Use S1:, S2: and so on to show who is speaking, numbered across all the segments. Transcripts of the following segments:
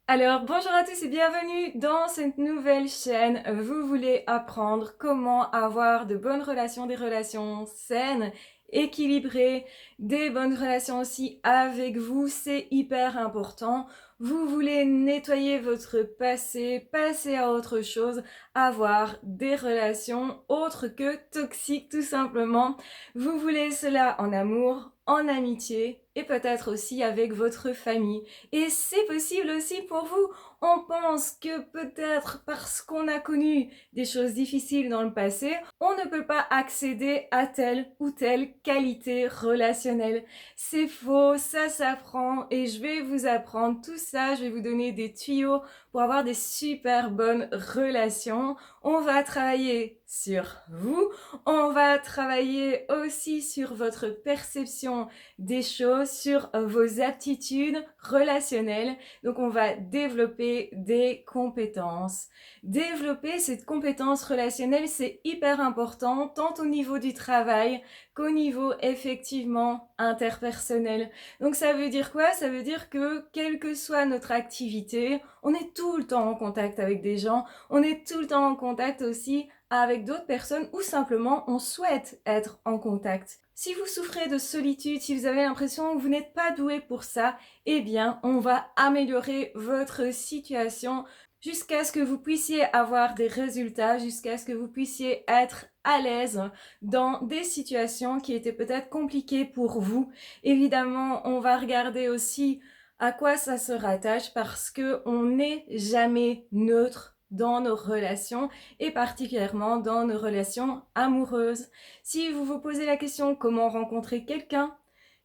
S1: Alors, bonjour à tous et bienvenue dans cette nouvelle chaîne. Vous voulez apprendre comment avoir de bonnes relations, des relations saines, équilibrées, des bonnes relations aussi avec vous, c'est hyper important. Vous voulez nettoyer votre passé, passer à autre chose, avoir des relations autres que toxiques tout simplement. Vous voulez cela en amour, en amitié et peut-être aussi avec votre famille. Et c'est possible aussi pour vous. On pense que peut-être parce qu'on a connu des choses difficiles dans le passé, on ne peut pas accéder à telle ou telle qualité relationnelle. C'est faux, ça s'apprend et je vais vous apprendre tout ça. Je vais vous donner des tuyaux pour avoir des super bonnes relations. On va travailler sur vous. On va travailler aussi sur votre perception des choses, sur vos aptitudes relationnelles. Donc on va développer des compétences. Développer cette compétence relationnelle, c'est hyper important, tant au niveau du travail qu'au niveau effectivement interpersonnel. Donc ça veut dire quoi? Ça veut dire que quelle que soit notre activité, on est tout le temps en contact avec des gens, on est tout le temps en contact aussi avec d'autres personnes ou simplement on souhaite être en contact. Si vous souffrez de solitude, si vous avez l'impression que vous n'êtes pas doué pour ça, eh bien, on va améliorer votre situation jusqu'à ce que vous puissiez avoir des résultats, jusqu'à ce que vous puissiez être à l'aise dans des situations qui étaient peut-être compliquées pour vous. Évidemment, on va regarder aussi à quoi ça se rattache parce que on n'est jamais neutre dans nos relations et particulièrement dans nos relations amoureuses. Si vous vous posez la question comment rencontrer quelqu'un,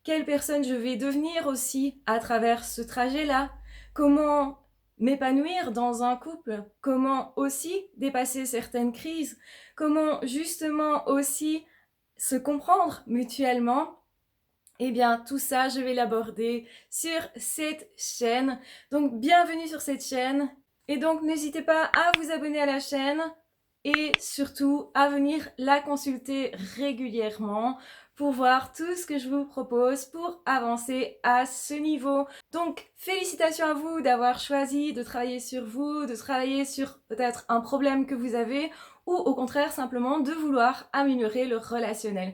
S1: quelle personne je vais devenir aussi à travers ce trajet-là, comment m'épanouir dans un couple, comment aussi dépasser certaines crises, comment justement aussi se comprendre mutuellement, eh bien, tout ça, je vais l'aborder sur cette chaîne. Donc, bienvenue sur cette chaîne. Et donc, n'hésitez pas à vous abonner à la chaîne et surtout à venir la consulter régulièrement pour voir tout ce que je vous propose pour avancer à ce niveau. Donc, félicitations à vous d'avoir choisi de travailler sur vous, de travailler sur peut-être un problème que vous avez ou au contraire simplement de vouloir améliorer le relationnel.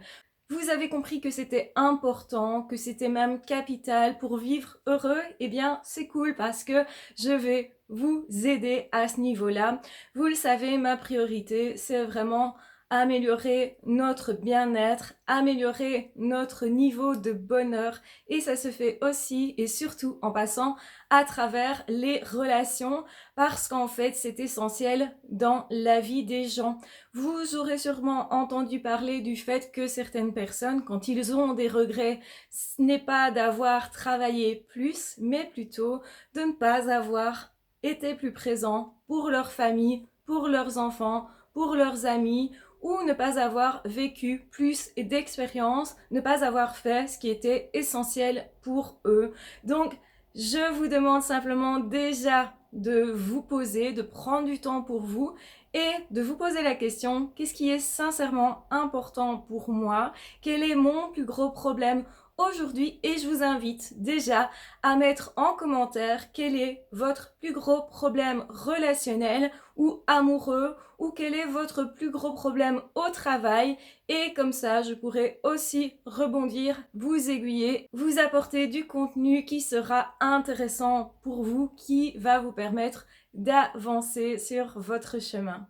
S1: Vous avez compris que c'était important, que c'était même capital pour vivre heureux, eh bien c'est cool parce que je vais vous aider à ce niveau-là. Vous le savez, ma priorité, c'est vraiment améliorer notre bien-être, améliorer notre niveau de bonheur et ça se fait aussi et surtout en passant à travers les relations parce qu'en fait c'est essentiel dans la vie des gens. Vous aurez sûrement entendu parler du fait que certaines personnes, quand ils ont des regrets, ce n'est pas d'avoir travaillé plus, mais plutôt de ne pas avoir été plus présent pour leur famille, pour leurs enfants, pour leurs amis, ou ne pas avoir vécu plus d'expériences, ne pas avoir fait ce qui était essentiel pour eux. Donc, je vous demande simplement déjà de vous poser, de prendre du temps pour vous et de vous poser la question, qu'est-ce qui est sincèrement important pour moi? Quel est mon plus gros problème aujourd'hui? Et je vous invite déjà à mettre en commentaire quel est votre plus gros problème relationnel ou amoureux ou quel est votre plus gros problème au travail et comme ça je pourrai aussi rebondir, vous aiguiller, vous apporter du contenu qui sera intéressant pour vous, qui va vous permettre d'avancer sur votre chemin.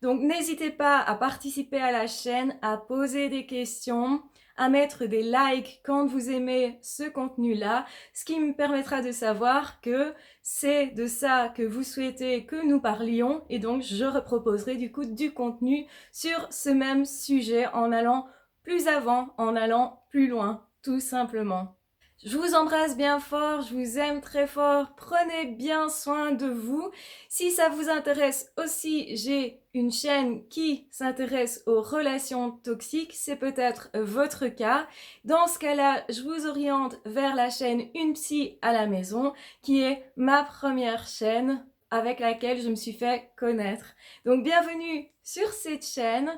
S1: Donc n'hésitez pas à participer à la chaîne, à poser des questions, à mettre des likes quand vous aimez ce contenu-là, ce qui me permettra de savoir que c'est de ça que vous souhaitez que nous parlions et donc je reproposerai du coup du contenu sur ce même sujet en allant plus avant, en allant plus loin, tout simplement. Je vous embrasse bien fort, je vous aime très fort, prenez bien soin de vous. Si ça vous intéresse aussi, j'ai une chaîne qui s'intéresse aux relations toxiques, c'est peut-être votre cas. Dans ce cas-là, je vous oriente vers la chaîne Une psy à la maison, qui est ma première chaîne avec laquelle je me suis fait connaître. Donc bienvenue sur cette chaîne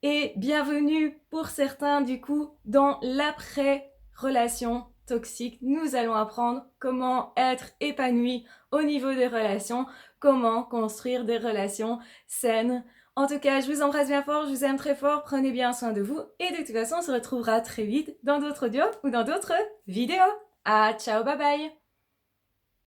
S1: et bienvenue pour certains du coup dans l'après relation toxiques. Nous allons apprendre comment être épanoui au niveau des relations, comment construire des relations saines. En tout cas, je vous embrasse bien fort, je vous aime très fort, prenez bien soin de vous et de toute façon, on se retrouvera très vite dans d'autres audios ou dans d'autres vidéos. Ah, ciao, bye bye!